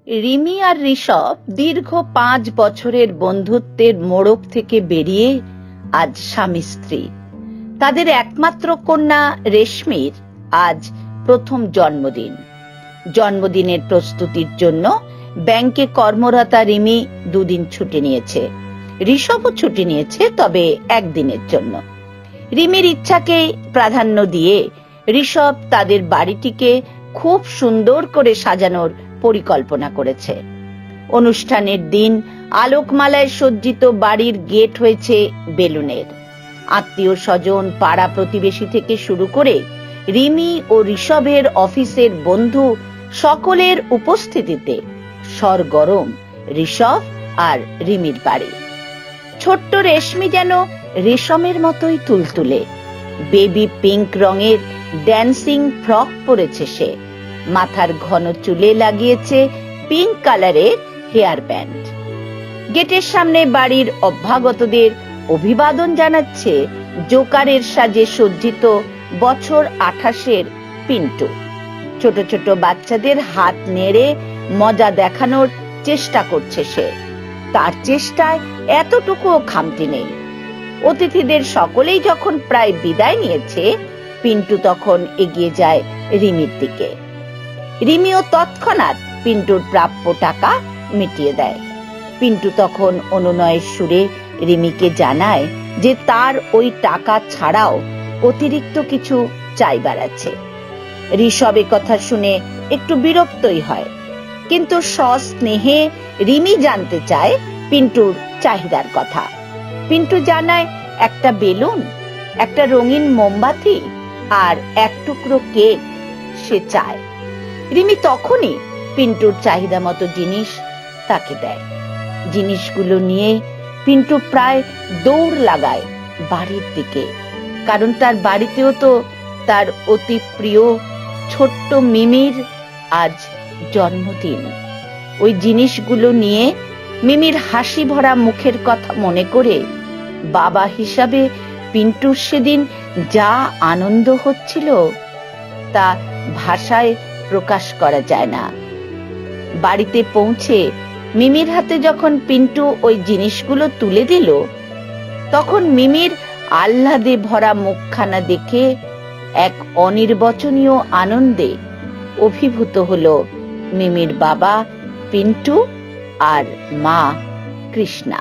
রিমি আর ঋষভ দীর্ঘ 5 বছরের বন্ধুত্বের মোড়ক থেকে বেরিয়ে আজ স্বামী স্ত্রী। তাদের একমাত্র কন্যা রেশমির আজ প্রথম জন্মদিন। জন্মদিনের প্রস্তুতির জন্য ব্যাংকে কর্মরতা রিমি 2 দিন ছুটি নিয়েছে। ঋষভও ছুটি নিয়েছে, তবে 1 দিনের জন্য। রিমির ইচ্ছাকে প্রাধান্য দিয়ে ঋষভ তাদের বাড়িটিকে খুব সুন্দর করে সাজানোর পরিকল্পনা করেছে। অনুষ্ঠানের দিন আলোকমালায় সজ্জিত বাড়ির গেট হয়েছে বেলুনের। আত্মীয় স্বজন, পাড়া প্রতিবেশী থেকে শুরু করে রিমি ও ঋষভের অফিসের বন্ধু সকলের উপস্থিতিতে সরগরম ঋষভ আর রিমির বাড়ি। ছোট্ট রেশমি যেন রেশমের মতোই তুলতুলে। বেবি পিঙ্ক রঙের ড্যান্সিং ফ্রক পরেছে সে। মাথার ঘন চুলে লাগিয়েছে পিঙ্ক কালারের হেয়ার ব্যান্ড। গেটের সামনে বাড়ির অভ্যাগতদের অভিবাদন জানাচ্ছে জোকারের সাজে সজ্জিত বছর 28-এর পিন্টু। ছোট ছোট বাচ্চাদের হাত নেড়ে মজা দেখানোর চেষ্টা করছে সে। তার চেষ্টায় এতটুকুও খামতি নেই। অতিথিদের সকলেই যখন প্রায় বিদায় নিয়েছে, পিন্টু তখন এগিয়ে যায় রিমির দিকে। রিমিও তৎক্ষণাৎ পিন্টুর প্রাপ্য টাকা মিটিয়ে দেয়। পিন্টু তখন অনুনয়ের সুরে রিমিকে জানায় যে তার ওই টাকা ছাড়াও অতিরিক্ত কিছু চাইবার আছে। ঋষভ কথা শুনে একটু বিরক্তই হয়, কিন্তু সস্নেহে রিমি জানতে চায় পিন্টুর চাহিদার কথা। পিন্টু জানায় একটা বেলুন, একটা রঙিন মোমবাতি আর 1 টুকরো কেক সে চায়। রিমি তখনই পিন্টুর চাহিদা মতো জিনিস তাকে দেয়। জিনিসগুলো নিয়ে পিন্টু প্রায় দৌড় লাগায় বাড়ির দিকে, কারণ তার বাড়িতেও তো তার অতি প্রিয় ছোট্ট মিমির আজ জন্মদিন। ওই জিনিসগুলো নিয়ে মিমির হাসি ভরা মুখের কথা মনে করে বাবা হিসাবে পিন্টুর সেদিন যা আনন্দ হচ্ছিল তা ভাষায় প্রকাশ করা যায় না। বাড়িতে পৌঁছে মিমির হাতে যখন পিন্টু ওই জিনিসগুলো তুলে দিল, তখন মিমির আহ্লাদে ভরা মুখখানা দেখে এক অনির্বচনীয় আনন্দে অভিভূত হলো মিমির বাবা পিন্টু আর মা কৃষ্ণা।